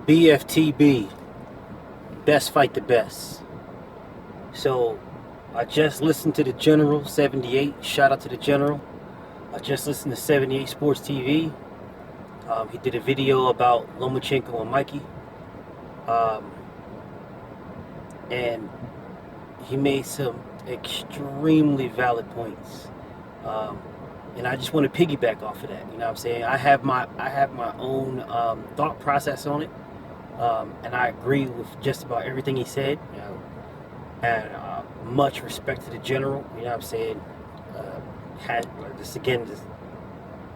BFTB, best fight the best. So I just listened to the General 78. Shout out to the General. I just listened to 78 Sports TV. He did a video about Lomachenko and Mikey. And he made some extremely valid points. And I just want to piggyback off of that. You know what I'm saying? I have my own thought process on it. And I agree with just about everything he said. You know, and much respect to the General. You know what I'm saying? Had this again,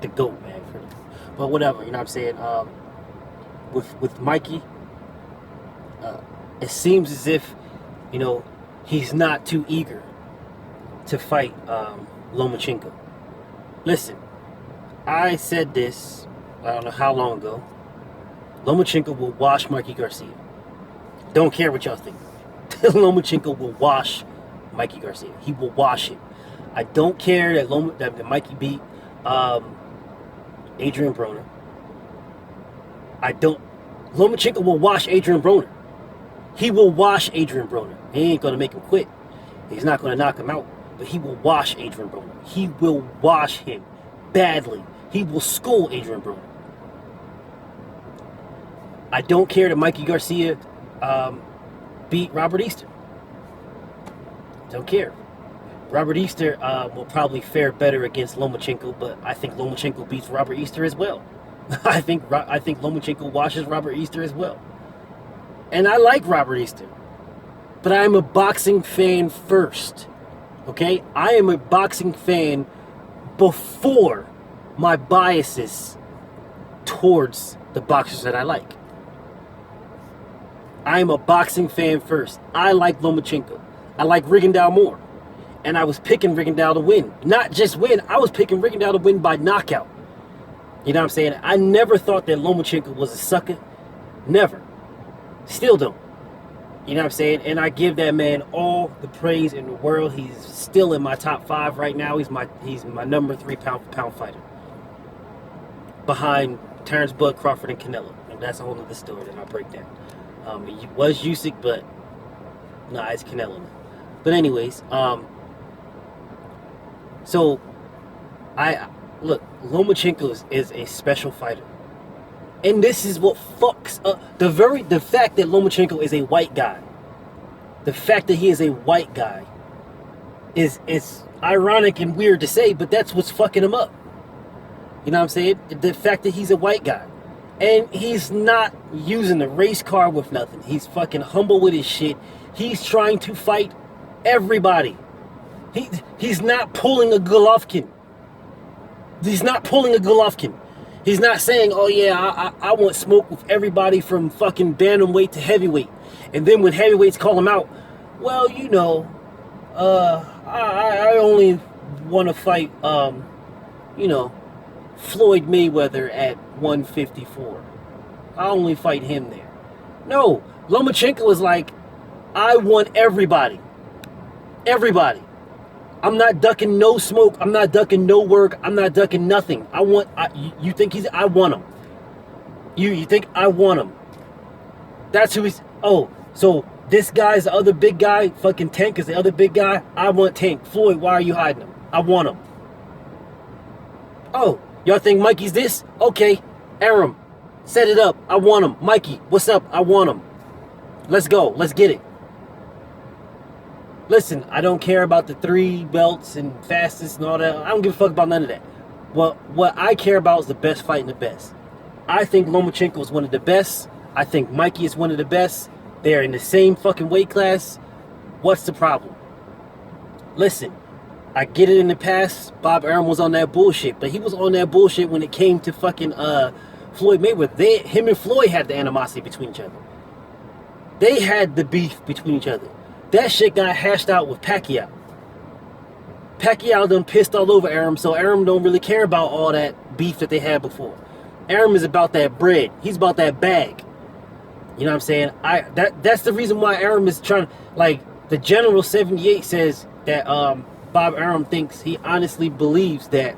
the GOAT, man. But whatever. You know what I'm saying? With Mikey, it seems as if, you know, he's not too eager to fight Lomachenko. Listen, I said this, I don't know how long ago. Lomachenko will wash Mikey Garcia. Don't care what y'all think. Lomachenko will wash Mikey Garcia. He will wash it. I don't care that Mikey beat Adrian Broner. Lomachenko will wash Adrian Broner. He will wash Adrian Broner. He ain't going to make him quit. He's not going to knock him out. But he will wash Adrian Broner. He will wash him badly. He will school Adrian Broner. I don't care that Mikey Garcia beat Robert Easter. Don't care. Robert Easter will probably fare better against Lomachenko, but I think Lomachenko beats Robert Easter as well. I think Lomachenko washes Robert Easter as well. And I like Robert Easter. But I am a boxing fan first. Okay? I am a boxing fan before my biases towards the boxers that I like. I am a boxing fan first. I like Lomachenko. I like Rigondeaux more. And I was picking Rigondeaux to win. Not just win, I was picking Rigondeaux to win by knockout. You know what I'm saying? I never thought that Lomachenko was a sucker. Never. Still don't. You know what I'm saying? And I give that man all the praise in the world. He's still in my top 5 right now. He's my number 3 pound-for-pound fighter. Behind Terrence Bud Crawford and Canelo. And that's a whole other story that I'll break down. It was Usyk, but nah, it's Canelo. But anyways, so look, Lomachenko is a special fighter. And this is what fucks up the fact that Lomachenko is a white guy. The fact that he is a white guy is ironic and weird to say, but that's what's fucking him up. You know what I'm saying? The fact that he's a white guy. And he's not using the race car with nothing. He's fucking humble with his shit. He's trying to fight everybody. He's not pulling a Golovkin. He's not pulling a Golovkin. He's not saying, oh yeah, I want smoke with everybody from fucking bantamweight to heavyweight. And then when heavyweights call him out, well, you know, I only want to fight, you know, Floyd Mayweather at 154. I only fight him there. No, Lomachenko is like, I want everybody. Everybody. I'm not ducking no smoke. I'm not ducking no work. I'm not ducking nothing. You think I want him. You think I want him. That's who he's, oh, so this guy's the other big guy, fucking Tank is the other big guy. I want Tank. Floyd, why are you hiding him? I want him. Oh, y'all think Mikey's this? Okay, Aram, set it up. I want him. Mikey, what's up? I want him. Let's go. Let's get it. Listen, I don't care about the 3 belts and fastest and all that. I don't give a fuck about none of that. Well, what I care about is the best fighting the best. I think Lomachenko is one of the best. I think Mikey is one of the best. They're in the same fucking weight class. What's the problem? Listen, I get it in the past. Bob Arum was on that bullshit. But he was on that bullshit when it came to fucking Floyd Mayweather. Him and Floyd had the animosity between each other. They had the beef between each other. That shit got hashed out with Pacquiao. Pacquiao done pissed all over Arum, so Arum don't really care about all that beef that they had before. Arum is about that bread. He's about that bag. You know what I'm saying? That's the reason why Arum is trying, like, the General 78 says that Bob Arum thinks, he honestly believes that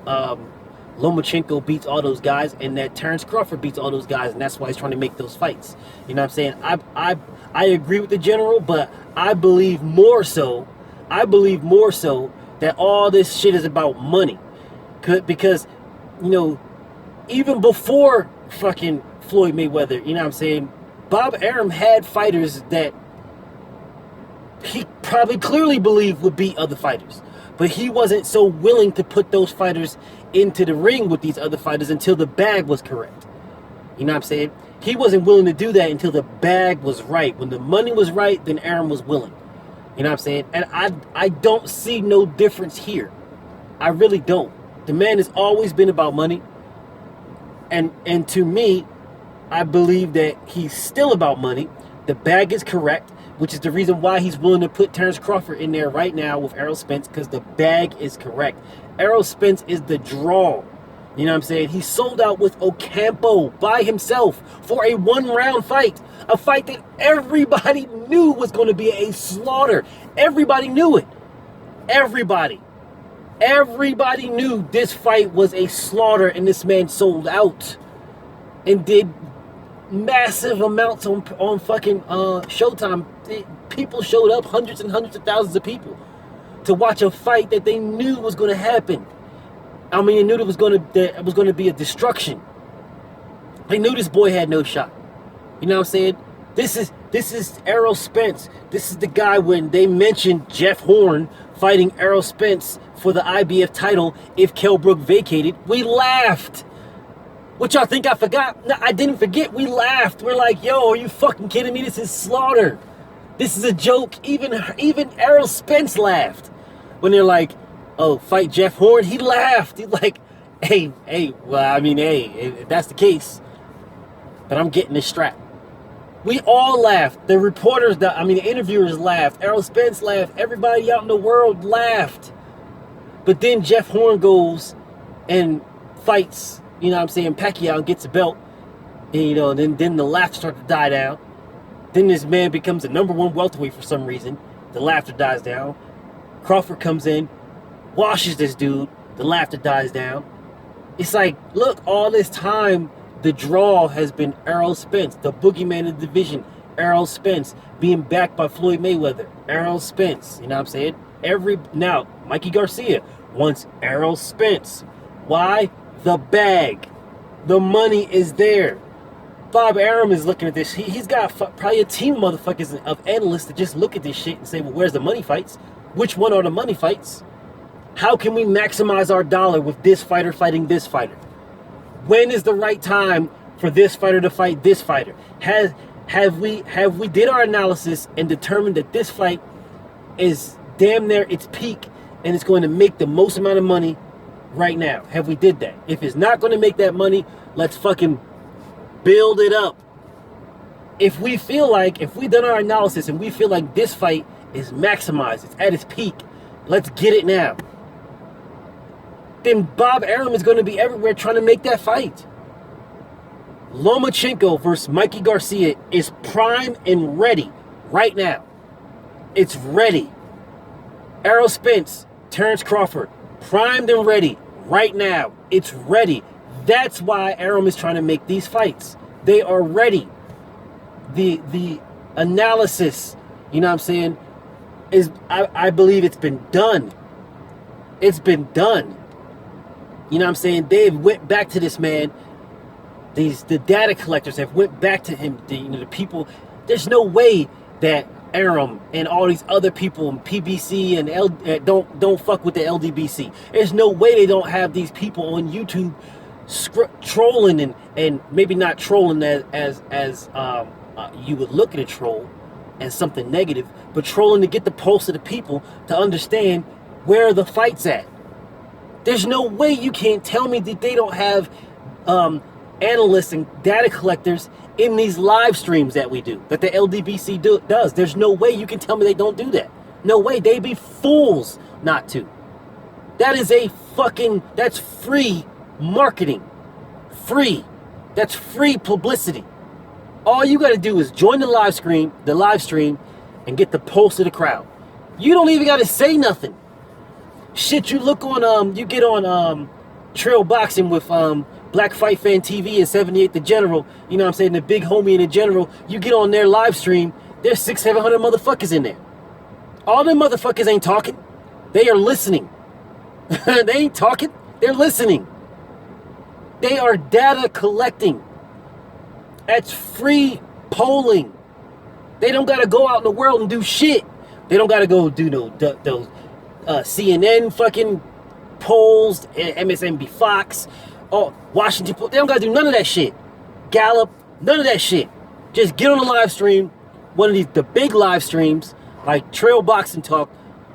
Lomachenko beats all those guys, and that Terrence Crawford beats all those guys, and that's why he's trying to make those fights. You know what I'm saying? I agree with the general, but I believe more so that all this shit is about money. Because, you know, even before fucking Floyd Mayweather, you know what I'm saying, Bob Arum had fighters that he probably clearly believed would beat other fighters. But he wasn't so willing to put those fighters into the ring with these other fighters until the bag was correct. You know what I'm saying? He wasn't willing to do that until the bag was right. When the money was right, then Arum was willing. You know what I'm saying? And I don't see no difference here. I really don't. The man has always been about money. And to me, I believe that he's still about money. The bag is correct, which is the reason why he's willing to put Terrence Crawford in there right now with Errol Spence, because the bag is correct. Errol Spence is the draw. You know what I'm saying? He sold out with Ocampo by himself for a one-round fight. A fight that everybody knew was going to be a slaughter. Everybody knew it. Everybody. Everybody knew this fight was a slaughter, and this man sold out and did massive amounts on fucking Showtime. People showed up, hundreds and hundreds of thousands of people, to watch a fight that they knew was going to happen. I mean, they knew it was going to be a destruction. They knew this boy had no shot. You know what I'm saying? This is Errol Spence. This is the guy when they mentioned Jeff Horn fighting Errol Spence for the IBF title if Kell Brook vacated. We laughed. What y'all think I forgot? No, I didn't forget. We laughed. We're like, yo, are you fucking kidding me? This is slaughter. This is a joke. Even Errol Spence laughed when they're like, oh, fight Jeff Horn. He laughed. He's like, hey, well, I mean, hey, if that's the case, but I'm getting this strap. We all laughed. The reporters, the interviewers laughed. Errol Spence laughed. Everybody out in the world laughed. But then Jeff Horn goes and fights, you know what I'm saying, Pacquiao, and gets a belt. And, you know, then the laughter starts to die down. Then this man becomes the #1 welterweight for some reason. The laughter dies down. Crawford comes in, washes this dude. The laughter dies down. It's like, look, all this time, the draw has been Errol Spence, the boogeyman of the division. Errol Spence being backed by Floyd Mayweather. Errol Spence, you know what I'm saying? Now, Mikey Garcia wants Errol Spence. Why? The bag. The money is there. Bob Arum is looking at this. He's got probably a team of motherfuckers, of analysts that just look at this shit and say, well, where's the money fights? Which one are the money fights? How can we maximize our dollar with this fighter fighting this fighter? When is the right time for this fighter to fight this fighter? Have we did our analysis and determined that this fight is damn near its peak and it's going to make the most amount of money right now? Have we did that? If it's not going to make that money, let's fucking build it up. If we've done our analysis and we feel like this fight is maximized, it's at its peak, let's get it now. Then Bob Arum is going to be everywhere trying to make that fight. Lomachenko versus Mikey Garcia is prime and ready right now. It's ready. Errol Spence, Terrence Crawford, primed and ready right now. It's ready. That's why Arum is trying to make these fights. They are ready. The analysis, you know what I'm saying, is I believe it's been done. It's been done. You know what I'm saying? They've went back to this man. The data collectors have went back to him. The people. There's no way that Arum and all these other people and PBC and don't fuck with the LDBC. There's no way they don't have these people on YouTube trolling and maybe not trolling as you would look at a troll as something negative, but trolling to get the pulse of the people to understand where the fight's at. There's no way you can't tell me that they don't have analysts and data collectors in these live streams that we do, that the LDBC does. There's no way you can tell me they don't do that. No way. They'd be fools not to. That is that's free marketing. Free. That's free publicity. All you got to do is join the live stream, and get the pulse of the crowd. You don't even got to say nothing. Shit, you look on, you get on trail boxing with Black Fight Fan TV and 78 the General, you know what I'm saying, the big homie and the General, you get on their live stream, there's 600-700 motherfuckers in there. All them motherfuckers ain't talking. They are listening. They ain't talking. They're listening. They are data collecting. That's free polling. They don't got to go out in the world and do shit. They don't got to go do those CNN fucking polls, MSNBC, Fox, Washington Post. They don't got to do none of that shit. Gallup, none of that shit. Just get on the live stream, one of the big live streams, like Trail Boxing Talk,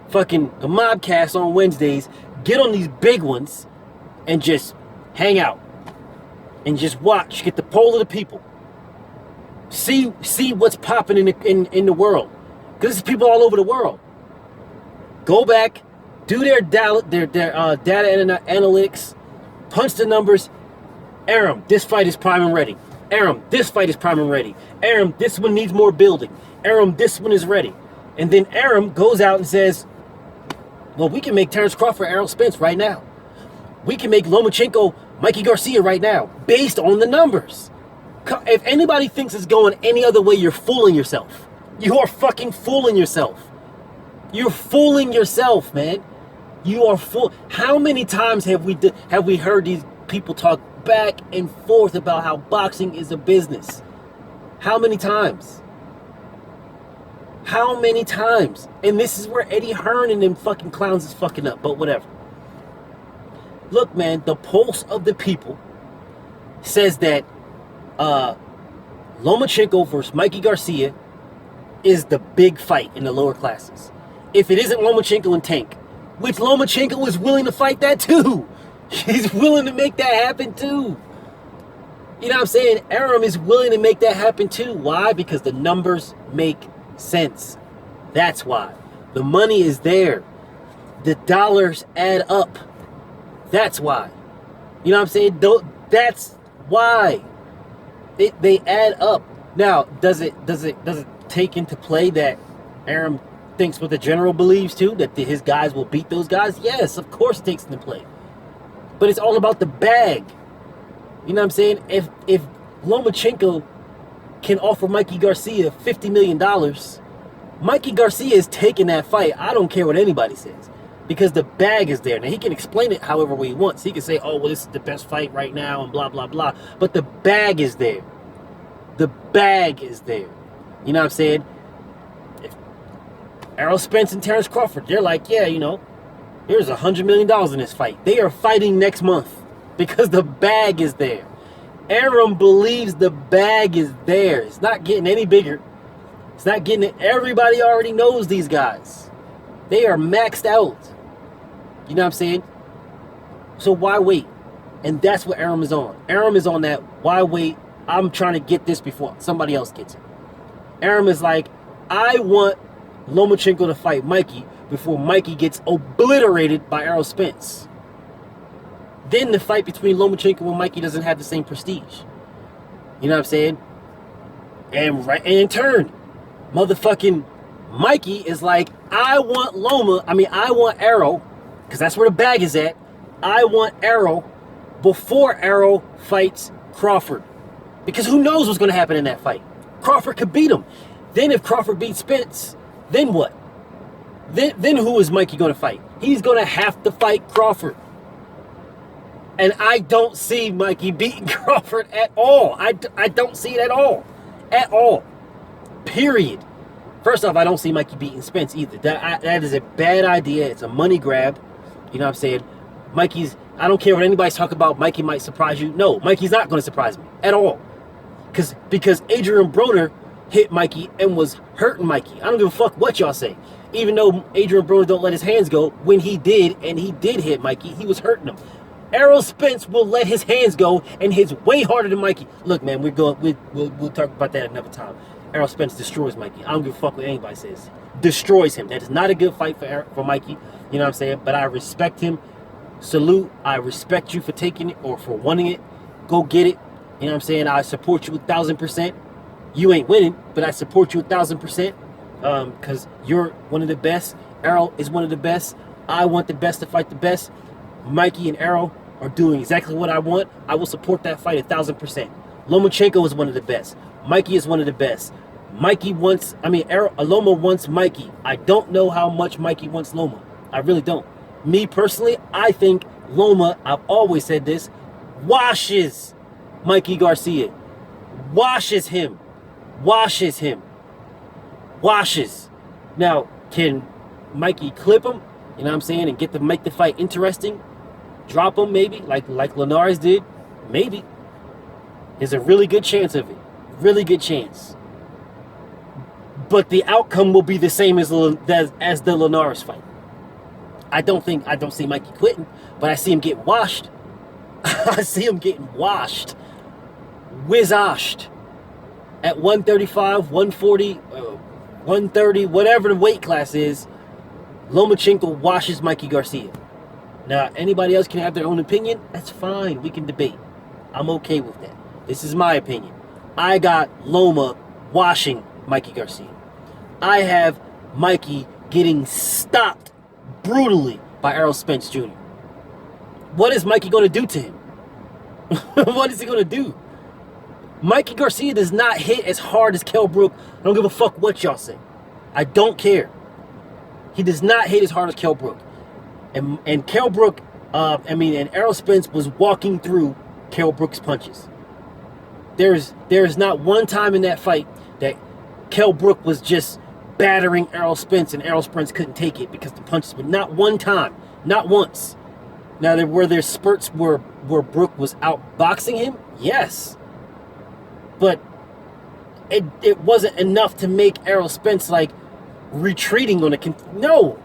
fucking the Mobcast on Wednesdays. Get on these big ones and just hang out and just watch. Get the poll of the people. See what's popping in the world, because there's people all over the world. Go back, do their data analytics, punch the numbers. Aram, this fight is prime and ready. Aram, this fight is prime and ready. Aram, this one needs more building. Aram, this one is ready. And then Aram goes out and says, well, we can make Terrence Crawford Errol Spence right now. We can make Lomachenko Mikey Garcia right now, based on the numbers. If anybody thinks it's going any other way, you're fooling yourself. You are fucking fooling yourself. You're fooling yourself, man. You are fool. How many times have we heard these people talk back and forth about how boxing is a business? How many times? How many times? And this is where Eddie Hearn and them fucking clowns is fucking up, but whatever. Look, man, the pulse of the people says that Lomachenko versus Mikey Garcia is the big fight in the lower classes. If it isn't Lomachenko and Tank, which Lomachenko is willing to fight that too. He's willing to make that happen too. You know what I'm saying? Aram is willing to make that happen too. Why? Because the numbers make sense. That's why. The money is there. The dollars add up. That's why. You know what I'm saying? That's why. They add up. Now, does it take into play that Aram thinks what the General believes too, that his guys will beat those guys? Yes, of course it takes into play. But it's all about the bag. You know what I'm saying? If Lomachenko can offer Mikey Garcia $50 million, Mikey Garcia is taking that fight. I don't care what anybody says, because the bag is there. Now, he can explain it however way he wants. He can say, oh, well, this is the best fight right now and blah, blah, blah. But the bag is there. The bag is there. You know what I'm saying? If Errol Spence and Terrence Crawford, they're like, yeah, you know, there's $100 million in this fight. They are fighting next month because the bag is there. Aram believes the bag is there. It's not getting any bigger. It's not getting it. Everybody already knows these guys. They are maxed out. You know what I'm saying? So why wait? And that's what Aram is on. Aram is on that, why wait? I'm trying to get this before somebody else gets it. Aram is like, I want Lomachenko to fight Mikey before Mikey gets obliterated by Errol Spence. Then the fight between Lomachenko and Mikey doesn't have the same prestige. You know what I'm saying? And in turn, motherfucking Mikey is like, I want Errol, because that's where the bag is at. I want Errol before Errol fights Crawford. Because who knows what's going to happen in that fight? Crawford could beat him. Then if Crawford beats Spence, then what? Then who is Mikey going to fight? He's going to have to fight Crawford. And I don't see Mikey beating Crawford at all. I don't see it at all. At all. Period. First off, I don't see Mikey beating Spence either. That is a bad idea. It's a money grab. You know what I'm saying? I don't care what anybody's talking about. Mikey might surprise you. No, Mikey's not going to surprise me at all. Because Adrian Broner hit Mikey and was hurting Mikey. I don't give a fuck what y'all say. Even though Adrian Broner don't let his hands go, when he did, and he did hit Mikey, he was hurting him. Errol Spence will let his hands go and hits way harder than Mikey. Look, man, we'll talk about that another time. Errol Spence destroys Mikey. I don't give a fuck what anybody says. Destroys him. That is not a good fight for Mikey. You know what I'm saying? But I respect him. Salute. I respect you for taking it or for wanting it. Go get it. You know what I'm saying? I support you 1,000%. You ain't winning, but I support you 1,000%. Because you're one of the best. Errol is one of the best. I want the best to fight the best. Mikey and Errol are doing exactly what I want, I will support that fight 1,000%. Lomachenko is one of the best. Mikey is one of the best. Loma wants Mikey. I don't know how much Mikey wants Loma. I really don't. Me personally, I think Loma, I've always said this, washes Mikey Garcia. Washes him. Washes him. Washes. Now, can Mikey clip him? You know what I'm saying? And make the fight interesting? Drop him maybe, like Linares did? Maybe. There's a really good chance of it. Really good chance. But the outcome will be the same as the Linares fight. I don't see Mikey quitting, but I see him get washed. I see him getting washed. Whiz-oshed. At 135, 140, 130, whatever the weight class is, Lomachenko washes Mikey Garcia. Now, anybody else can have their own opinion. That's fine. We can debate. I'm okay with that. This is my opinion. I got Loma washing Mikey Garcia. I have Mikey getting stopped brutally by Errol Spence Jr. What is Mikey going to do to him? What is he going to do? Mikey Garcia does not hit as hard as Kell Brook. I don't give a fuck what y'all say. I don't care. He does not hit as hard as Kell Brook. And Kell Brook, and Errol Spence was walking through Kell Brook's punches. There's not one time in that fight that Kell Brook was just battering Errol Spence and Errol Spence couldn't take it because the punches, but not one time, not once. Now, were there spurts where Brook was outboxing him? Yes. But it wasn't enough to make Errol Spence like retreating on no.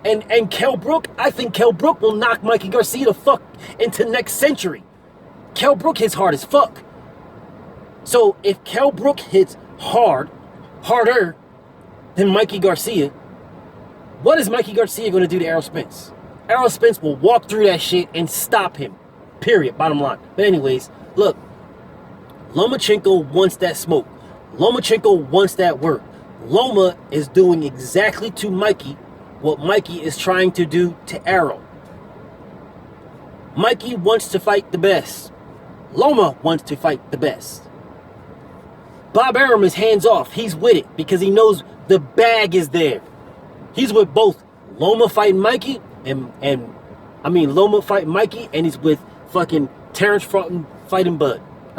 And Kell Brook, I think Kell Brook will knock Mikey Garcia the fuck into next century. Kell Brook hits hard as fuck. So if Kell Brook hits harder than Mikey Garcia, what is Mikey Garcia going to do to Errol Spence? Errol Spence will walk through that shit and stop him. Period. Bottom line. But anyways, look. Lomachenko wants that smoke. Lomachenko wants that work. Loma is doing exactly to Mikey what Mikey is trying to do to Errol. Mikey wants to fight the best. Loma wants to fight the best. Bob Arum is hands off. He's with it because he knows the bag is there. He's with both Loma fighting Mikey Loma fighting Mikey, and he's with fucking Terrence fighting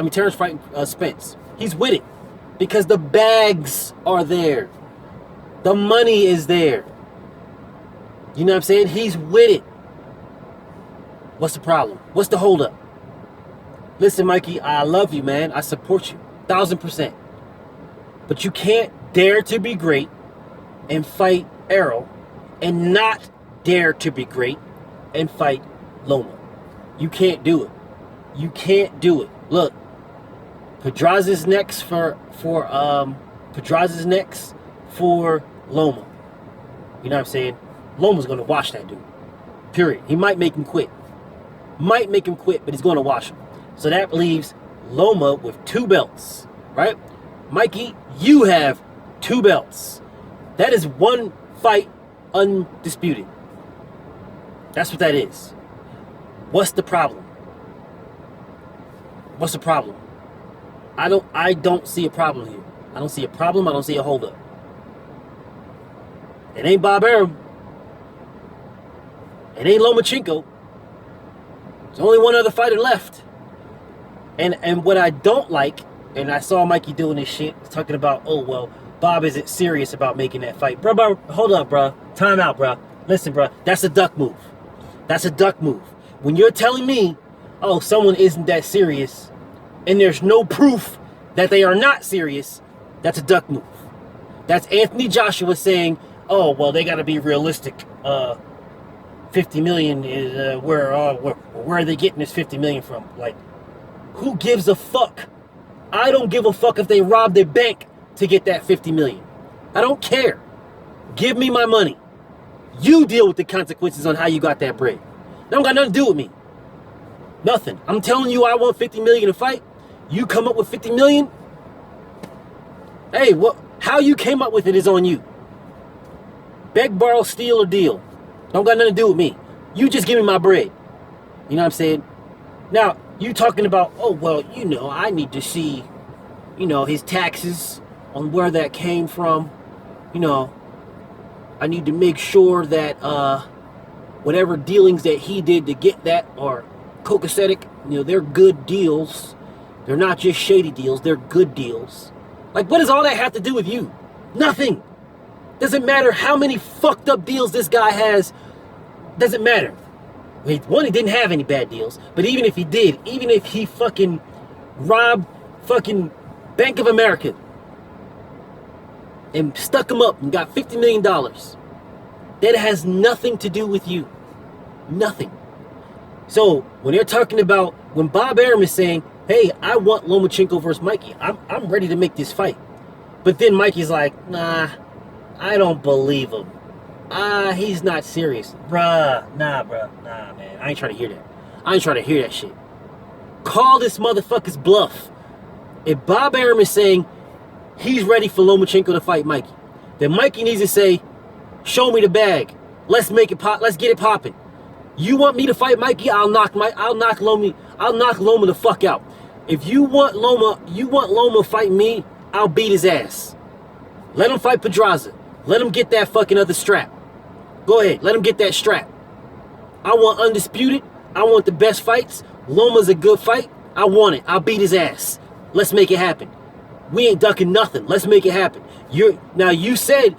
Terrence fighting Spence. He's with it because the bags are there. The money is there. You know what I'm saying? He's with it. What's the problem? What's the holdup? Listen, Mikey, I love you, man. I support you 1,000%. But you can't dare to be great and fight Errol and not dare to be great and fight Loma. You can't do it. You can't do it. Look, Pedraza's next for Loma. You know what I'm saying? Loma's gonna wash that dude. Period. He might make him quit. But he's gonna wash him. So that leaves Loma with 2 belts, right? Mikey, you have 2 belts. That is 1 fight undisputed. That's what that is. What's the problem? What's the problem? I don't see a problem here. I don't see a problem. I don't see a holdup. It ain't Bob Arum. It ain't Lomachenko. There's only one other fighter left. And what I don't like, and I saw Mikey doing this shit, talking about, oh, well, Bob isn't serious about making that fight. Bro, hold up, bro. Time out, bro. Listen, bro. That's a duck move. That's a duck move. When you're telling me, oh, someone isn't that serious, and there's no proof that they are not serious, that's a duck move. That's Anthony Joshua saying, oh, well, they got to be realistic. 50 million is where are they getting this 50 million from? Like, who gives a fuck? I don't give a fuck if they robbed their bank to get that 50 million. I don't care. Give me my money. You deal with the consequences on how you got that bread. That don't got nothing to do with me. Nothing. I'm telling you I want 50 million to fight. You come up with 50 million. Hey, how you came up with it is on you. Beg, borrow, steal, or deal. Don't got nothing to do with me. You just give me my bread. You know what I'm saying? Now, you talking about, oh, well, I need to see, his taxes on where that came from. I need to make sure that whatever dealings that he did to get that are copacetic, they're good deals. They're not just shady deals, they're good deals. Like, what does all that have to do with you? Nothing. Doesn't matter how many fucked up deals this guy has. Doesn't matter. One, he didn't have any bad deals. But even if he did, even if he fucking robbed fucking Bank of America and stuck him up and got $50 million, that has nothing to do with you. Nothing. So when they're talking about, when Bob Arum is saying, hey, I want Lomachenko versus Mikey, I'm ready to make this fight. But then Mikey's like, nah, I don't believe him. He's not serious. Nah, man. I ain't trying to hear that. I ain't trying to hear that shit. Call this motherfucker's bluff. If Bob Arum is saying he's ready for Lomachenko to fight Mikey, then Mikey needs to say, show me the bag. Let's make it pop. Let's get it popping. You want me to fight Mikey? I'll knock Loma the fuck out. If you want Loma fight me, I'll beat his ass. Let him fight Pedraza. Let him get that fucking other strap. Go ahead, let him get that strap. I want undisputed. I want the best fights. Loma's a good fight. I want it. I'll beat his ass. Let's make it happen. We ain't ducking nothing. Let's make it happen. You're saying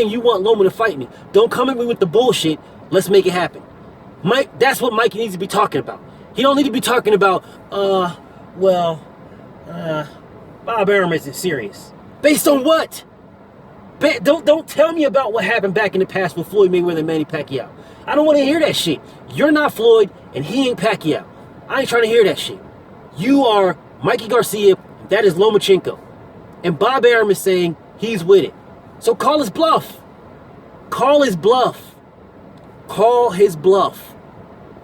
you want Loma to fight me. Don't come at me with the bullshit. Let's make it happen. Mike, that's what Mikey needs to be talking about. He don't need to be talking about, Bob Arum isn't serious. Based on what? Don't tell me about what happened back in the past with Floyd Mayweather and Manny Pacquiao. I don't want to hear that shit. You're not Floyd, and he ain't Pacquiao. I ain't trying to hear that shit. You are Mikey Garcia. That is Lomachenko. And Bob Arum is saying he's with it. So call his bluff. Call his bluff. Call his bluff.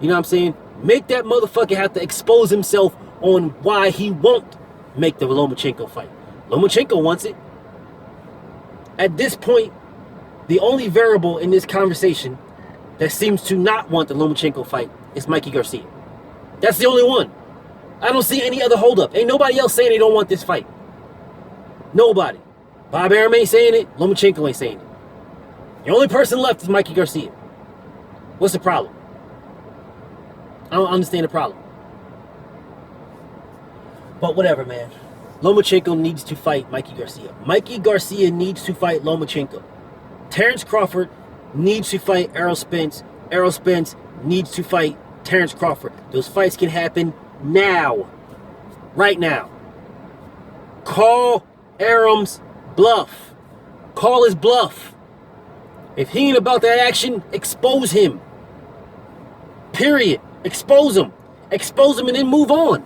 You know what I'm saying? Make that motherfucker have to expose himself on why he won't make the Lomachenko fight. Lomachenko wants it. At this point, the only variable in this conversation that seems to not want the Lomachenko fight is Mikey Garcia. That's the only one. I don't see any other holdup. Ain't nobody else saying they don't want this fight. Nobody. Bob Arum ain't saying it. Lomachenko ain't saying it. The only person left is Mikey Garcia. What's the problem? I don't understand the problem. But whatever, man. Lomachenko needs to fight Mikey Garcia. Mikey Garcia needs to fight Lomachenko. Terrence Crawford needs to fight Errol Spence. Errol Spence needs to fight Terrence Crawford. Those fights can happen now. Right now. Call Arum's bluff. Call his bluff. If he ain't about that action, expose him. Period. Expose him. Expose him and then move on.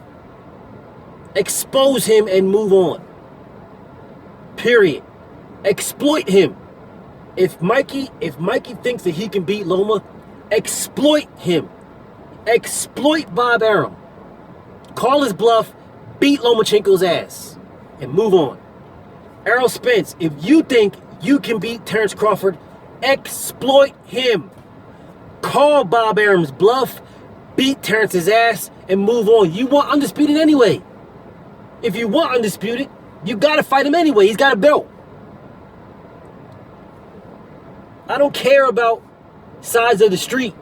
Expose him and move on. Period. Exploit him. If Mikey thinks that he can beat Loma, exploit him. Exploit Bob Arum. Call his bluff, beat Lomachenko's ass, and move on. Errol Spence, if you think you can beat Terrence Crawford, exploit him. Call Bob Arum's bluff, beat Terrence's ass, and move on. You want undisputed anyway. If you want undisputed, you gotta fight him anyway. He's got a belt. I don't care about sides of the street.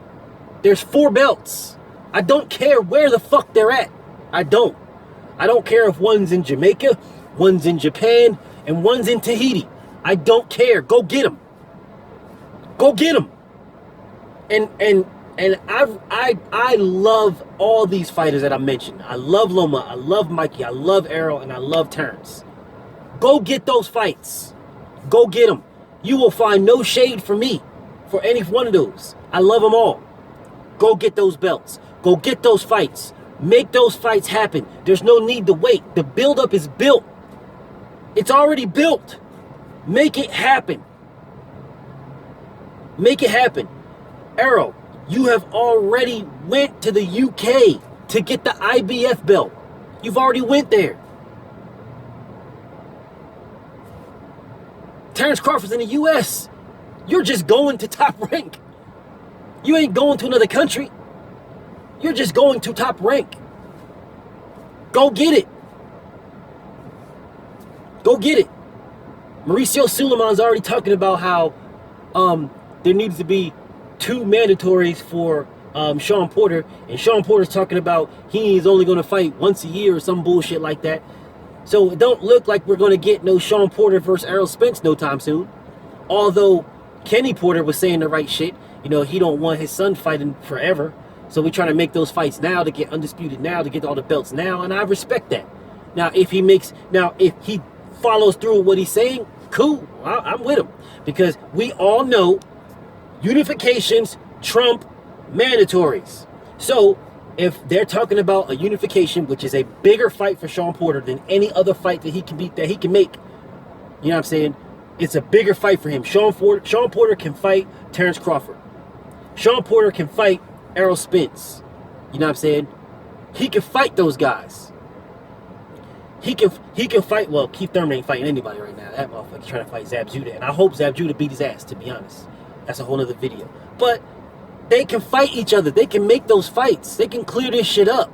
There's 4 belts. I don't care where the fuck they're at. I don't. I don't care if one's in Jamaica, one's in Japan, and one's in Tahiti. I don't care. Go get them. Go get them. And I love all these fighters that I mentioned. I love Loma, I love Mikey, I love Errol, and I love Terrence. Go get those fights. Go get them. You will find no shade for me for any one of those. I love them all. Go get those belts. Go get those fights. Make those fights happen. There's no need to wait. The buildup is built. It's already built. Make it happen. Make it happen. Errol, you have already went to the UK to get the IBF belt. You've already went there. Terrence Crawford's in the US. You're just going to top rank. You ain't going to another country. You're just going to top rank. Go get it. Go get it. Mauricio Suleiman's already talking about how there needs to be 2 mandatories for Sean Porter, and Sean Porter's talking about he's only going to fight once a year or some bullshit like that. So it don't look like we're going to get no Sean Porter versus Errol Spence no time soon. Although Kenny Porter was saying the right shit. You know, he don't want his son fighting forever. So we're trying to make those fights now to get undisputed now, to get all the belts now, and I respect that. Now, if he follows through with what he's saying, cool. I'm with him. Because we all know unifications trump mandatories. So if they're talking about a unification, which is a bigger fight for Sean Porter than any other fight that he can make, you know what I'm saying? It's a bigger fight for him. Sean Porter can fight Terrence Crawford. Sean Porter can fight Errol Spence. You know what I'm saying? He can fight those guys. He can fight. Well, Keith Thurman ain't fighting anybody right now. That motherfucker's trying to fight Zab Judah, and I hope Zab Judah beat his ass. To be honest, that's a whole other video. But they can fight each other. They can make those fights. They can clear this shit up.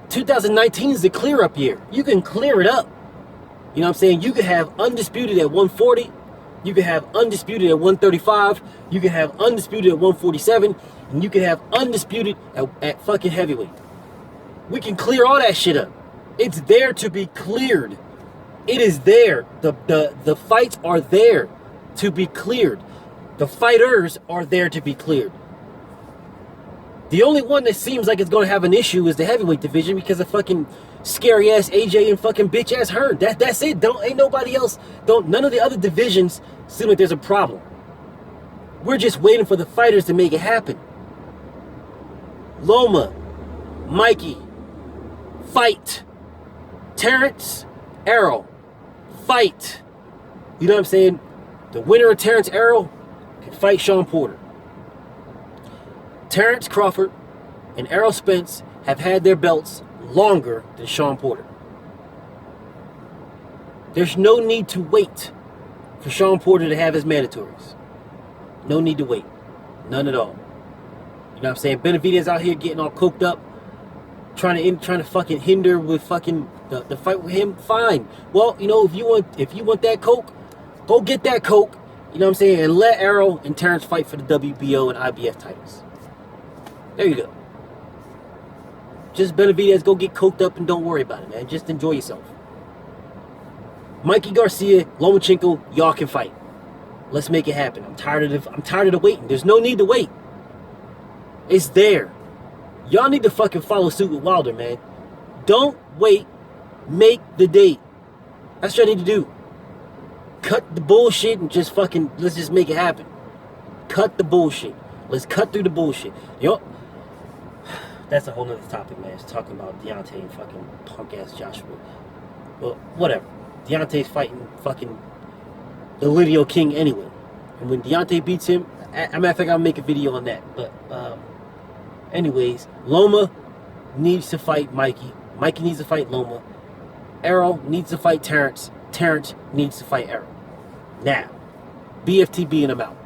2019 is the clear up year. You can clear it up. You know what I'm saying? You can have undisputed at 140. You can have undisputed at 135. You can have undisputed at 147. And you can have undisputed at fucking heavyweight. We can clear all that shit up. It's there to be cleared. It is there. The fights are there to be cleared. The fighters are there to be cleared. The only one that seems like it's going to have an issue is the heavyweight division because of fucking scary ass AJ and fucking bitch ass Hearn. That's it. Ain't nobody else. None of the other divisions seem like there's a problem. We're just waiting for the fighters to make it happen. LOMA, Mikey, fight. Terrence, Errol, fight. You know what I'm saying? The winner of Terrence Errol can fight Sean Porter. Terrence Crawford and Errol Spence have had their belts longer than Sean Porter. There's no need to wait for Sean Porter to have his mandatories. No need to wait. None at all. You know what I'm saying? Benavidez out here getting all coked up, trying to fucking hinder with fucking the fight with him. Fine. Well, you know, if you want that coke, go get that coke. You know what I'm saying? And let Errol and Terrence fight for the WBO and IBF titles. There you go. Just Benavidez, go get coked up and don't worry about it, man. Just enjoy yourself. Mikey Garcia, Lomachenko, y'all can fight. Let's make it happen. I'm tired of the waiting. There's no need to wait. It's there. Y'all need to fucking follow suit with Wilder, man. Don't wait. Make the date. That's what y'all need to do. Cut the bullshit and just fucking, let's just make it happen. Cut the bullshit. Let's cut through the bullshit. Yo, that's a whole nother topic, man. It's talking about Deontay and fucking punk ass Joshua. Well, whatever. Deontay's fighting fucking the Lidio King anyway. And when Deontay beats him, as a matter of fact, I'll make a video on that. But anyways, Loma needs to fight Mikey. Mikey needs to fight Loma. Errol needs to fight Terrence. Terrence needs to fight Errol. Now, BFTB and I'm out.